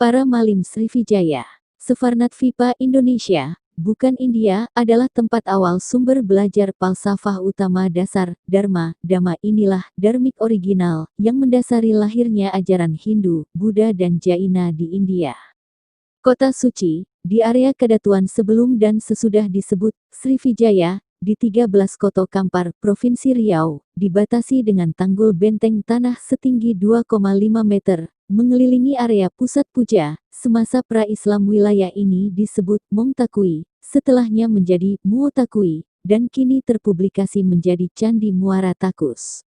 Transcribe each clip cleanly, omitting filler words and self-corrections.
Para Malim Sriwijaya. Sefarnat-FIPA Indonesia, bukan India, adalah tempat awal sumber belajar falsafah utama dasar, Dharma, Dhamma inilah, dharmik original, yang mendasari lahirnya ajaran Hindu, Buddha dan Jaina di India. Kota suci, di area Kedatuan sebelum dan sesudah disebut Sriwijaya, di 13 Koto Kampar, Provinsi Riau, dibatasi dengan tanggul benteng tanah setinggi 2,5 meter, mengelilingi area pusat puja. Semasa pra-Islam wilayah ini disebut Mongtakui, setelahnya menjadi Muotakui, dan kini terpublikasi menjadi Candi Muara Takus.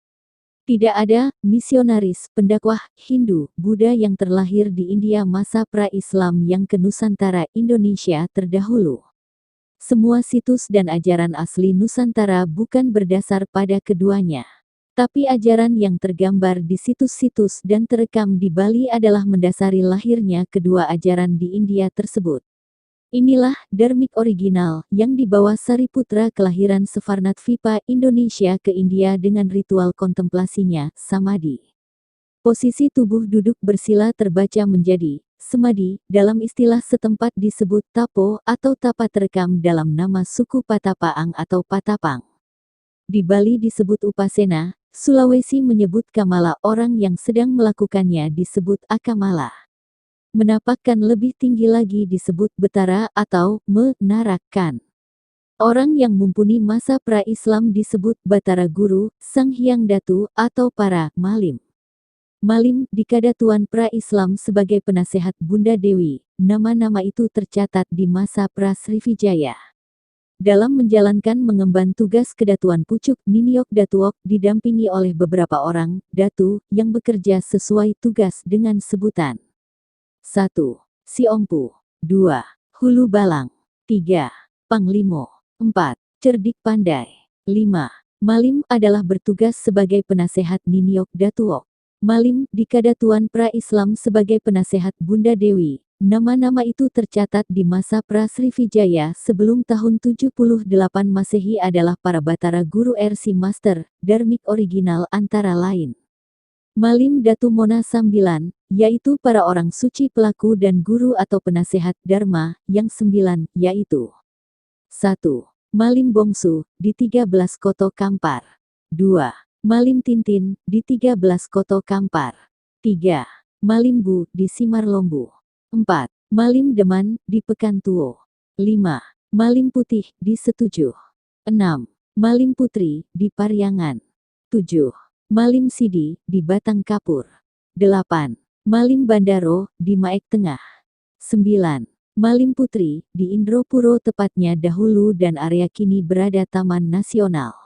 Tidak ada misionaris, pendakwah Hindu, Buddha yang terlahir di India masa pra-Islam yang ke Nusantara Indonesia terdahulu. Semua situs dan ajaran asli Nusantara bukan berdasar pada keduanya. Tapi ajaran yang tergambar di situs-situs dan terekam di Bali adalah mendasari lahirnya kedua ajaran di India tersebut. Inilah dharmik original yang dibawa Sariputra kelahiran Sefarnat-FIPA Indonesia ke India dengan ritual kontemplasinya, samadhi. Posisi tubuh duduk bersila terbaca menjadi samadhi, dalam istilah setempat disebut tapo atau tapa terekam dalam nama suku Patapaang atau Patapang. Di Bali disebut upasena, Sulawesi menyebut kamala, orang yang sedang melakukannya disebut akamala. Menapakkan lebih tinggi lagi disebut betara atau menarakan. Orang yang mumpuni masa pra-Islam disebut Batara Guru, Sang Hyang Datu, atau para Malim. Malim di Kadatuan pra-Islam sebagai penasehat Bunda Dewi, nama-nama itu tercatat di masa pra-Sriwijaya. Dalam menjalankan mengemban tugas Kedatuan Pucuk Niniok Datuok didampingi oleh beberapa orang, Datu, yang bekerja sesuai tugas dengan sebutan. 1. Siompu. 2. Hulu Balang. 3. Panglimo. 4. Cerdik Pandai. 5. Malim adalah bertugas sebagai penasehat Niniok Datuok. Malim di Kadatuan pra-Islam sebagai penasehat Bunda Dewi. Nama-nama itu tercatat di masa pra-Sriwijaya sebelum tahun 78 Masehi adalah para Batara Guru RC Master, dharmik original antara lain. Malim Datu Mona Sambilan, yaitu para orang suci pelaku dan guru atau penasehat Dharma, yang 9, yaitu 1. Malim Bongsu, di 13 Koto Kampar. 2. Malim Tintin, di 13 Koto Kampar. 3. Malim Bu, di Simarlombu. 4. Malim Deman, di Pekantuo. 5. Malim Putih, di Setujuh. 6. Malim Putri, di Pariangan. 7. Malim Sidi, di Batang Kapur. 8. Malim Bandaro, di Maek Tengah. 9. Malim Putri, di Indropuro tepatnya dahulu dan area kini berada Taman Nasional.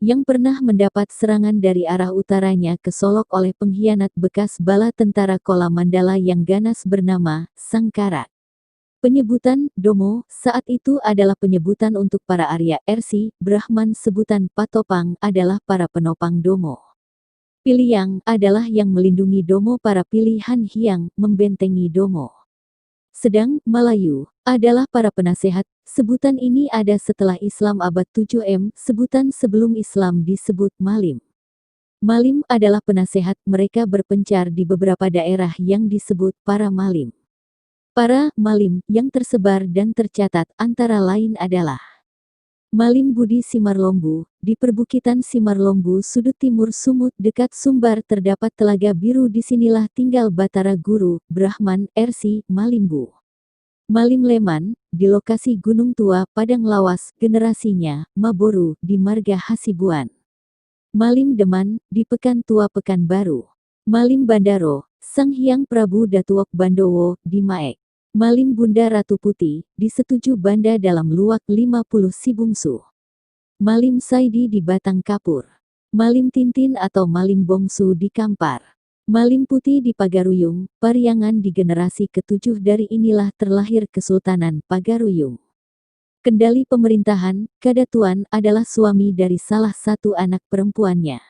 Yang pernah mendapat serangan dari arah utaranya ke Solok oleh pengkhianat bekas bala tentara Kola Mandala yang ganas bernama Sangkara. Penyebutan Domo saat itu adalah penyebutan untuk para Arya RC, Brahman sebutan Patopang adalah para penopang Domo. Piliyang adalah yang melindungi Domo, para pilihan Hyang membentengi Domo. Sedang Malayu adalah para penasehat. Sebutan ini ada setelah Islam abad 7 sebutan sebelum Islam disebut Malim. Malim adalah penasehat, mereka berpencar di beberapa daerah yang disebut para Malim. Para Malim yang tersebar dan tercatat antara lain adalah Malim Budi Simarlombu, di perbukitan Simarlombu sudut timur Sumut dekat Sumbar terdapat telaga biru, disinilah tinggal Batara Guru, Brahman, RC, Malimbu. Malim Leman, di lokasi Gunung Tua, Padang Lawas, generasinya, Maboru, di Marga Hasibuan. Malim Deman, di Pekan Tua Pekanbaru. Malim Bandaro, Sang Hyang Prabu Datuok Bandowo, di Maek. Malim Bunda Ratu Putih, di Setuju Banda dalam Luwak 50 Sibungsu. Malim Saidi di Batang Kapur. Malim Tintin atau Malim Bongsu di Kampar. Malim Putih di Pagaruyung, Pariangan di generasi ke-7 dari inilah terlahir Kesultanan Pagaruyung. Kendali pemerintahan, Kadatuan adalah suami dari salah satu anak perempuannya.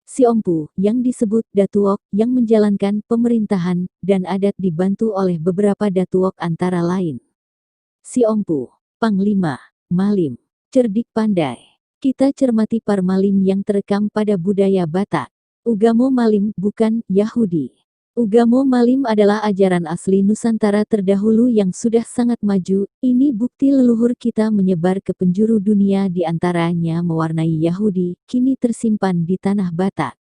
Siompu, yang disebut Datuok, yang menjalankan pemerintahan, dan adat dibantu oleh beberapa Datuok antara lain. Siompu, Panglima, Malim, Cerdik Pandai. Kita cermati par Malim yang terekam pada budaya Batak. Ugamo Malim bukan Yahudi. Ugamo Malim adalah ajaran asli Nusantara terdahulu yang sudah sangat maju. Ini bukti leluhur kita menyebar ke penjuru dunia, di antaranya mewarnai Yahudi, kini tersimpan di tanah Batak.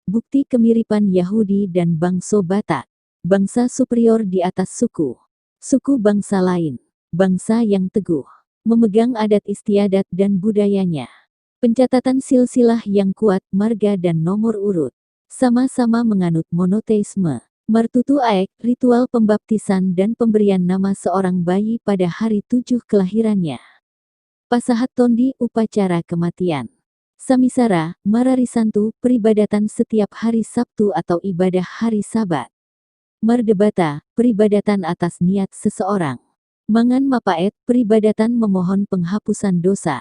Bukti kemiripan Yahudi dan bangsa Batak. Bangsa superior di atas suku. Suku bangsa lain. Bangsa yang teguh. Memegang adat istiadat dan budayanya. Pencatatan silsilah yang kuat, marga dan nomor urut. Sama-sama menganut monoteisme. Martutu Aek, ritual pembaptisan dan pemberian nama seorang bayi pada hari 7 kelahirannya. Pasahat Tondi, upacara kematian. Samisara, Mararisantu, peribadatan setiap hari Sabtu atau ibadah hari Sabat. Mardebata, peribadatan atas niat seseorang. Mangan Mapaet, peribadatan memohon penghapusan dosa.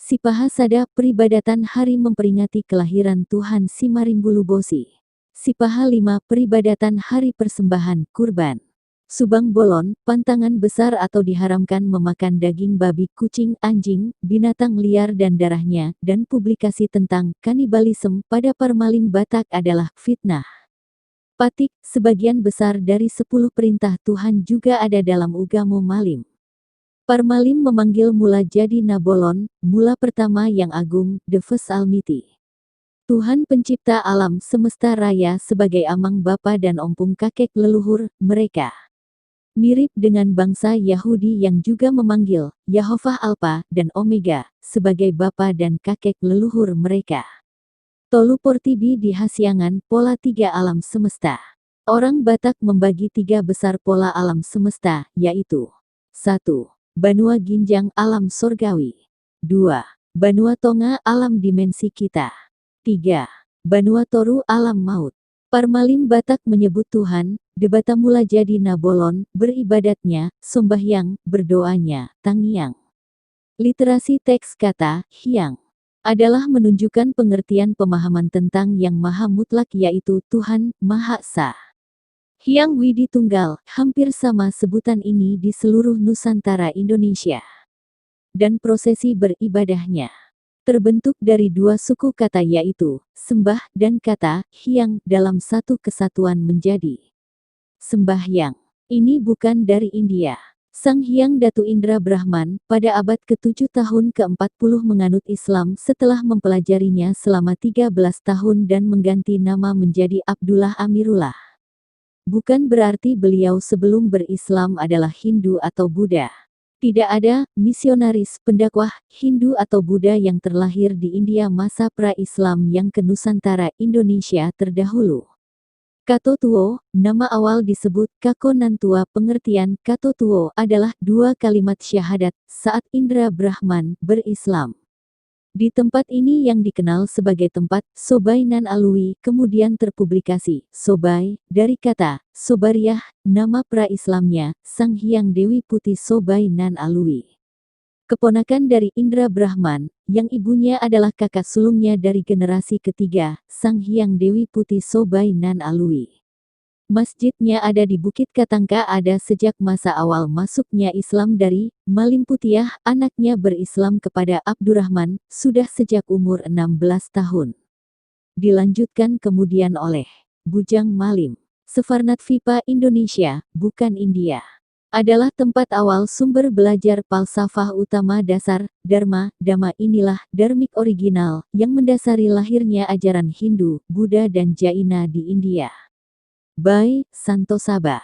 Sipahasada, peribadatan hari memperingati kelahiran Tuhan Simarimbulubosi. Sipaha 5, peribadatan hari persembahan kurban. Subang Bolon, pantangan besar atau diharamkan memakan daging babi, kucing, anjing, binatang liar dan darahnya, dan publikasi tentang kanibalisme pada Parmalim Batak adalah fitnah. Patik, sebagian besar dari 10 perintah Tuhan juga ada dalam Ugamo Malim. Parmalim memanggil mula jadi Nabolon, mula pertama yang agung, the first Almighty. Tuhan pencipta alam semesta raya sebagai amang bapa dan ompung kakek leluhur mereka. Mirip dengan bangsa Yahudi yang juga memanggil Yahovah Alpha dan Omega sebagai bapa dan kakek leluhur mereka. Tolu Portibi di Hasiangan, pola 3 alam semesta. Orang Batak membagi 3 besar pola alam semesta, yaitu 1. Banua Ginjang alam sorgawi. 2. Banua Tonga alam dimensi kita. 3. Banua Toru alam maut. Parmalim Batak menyebut Tuhan, debata mula jadi Nabolon, beribadatnya, sembahyang, berdoanya, tangiang. Literasi teks kata, hiang, adalah menunjukkan pengertian pemahaman tentang yang maha mutlak yaitu Tuhan, Maha Esa. Hyang Widi Tunggal, hampir sama sebutan ini di seluruh Nusantara Indonesia. Dan prosesi beribadahnya terbentuk dari 2 suku kata yaitu, sembah dan kata, hyang, dalam satu kesatuan menjadi sembahyang. Ini bukan dari India. Sang Hyang Datu Indra Brahman, pada abad ke-7 tahun ke-40 menganut Islam setelah mempelajarinya selama 13 tahun dan mengganti nama menjadi Abdullah Amirullah. Bukan berarti beliau sebelum berislam adalah Hindu atau Buddha. Tidak ada misionaris pendakwah Hindu atau Buddha yang terlahir di India masa pra-Islam yang ke Nusantara Indonesia terdahulu. Kato Tuo, nama awal disebut Kako Nantua. Pengertian Kato Tuo adalah 2 kalimat syahadat saat Indra Brahman berislam. Di tempat ini yang dikenal sebagai tempat Sobai Nan Alui kemudian terpublikasi Sobai dari kata Sobariah, nama pra-Islamnya Sang Hyang Dewi Putih Sobai Nan Alui. Keponakan dari Indra Brahman, yang ibunya adalah kakak sulungnya dari generasi ketiga, Sang Hyang Dewi Putih Sobai Nan Alui. Masjidnya ada di Bukit Katangka ada sejak masa awal masuknya Islam dari Malim Putiah, anaknya berislam kepada Abdurrahman, sudah sejak umur 16 tahun. Dilanjutkan kemudian oleh Bujang Malim. Sefarnat FIPA Indonesia, bukan India. Adalah tempat awal sumber belajar falsafah utama dasar, Dharma, Dhamma inilah dharmik original, yang mendasari lahirnya ajaran Hindu, Buddha dan Jaina di India. By Santosaba.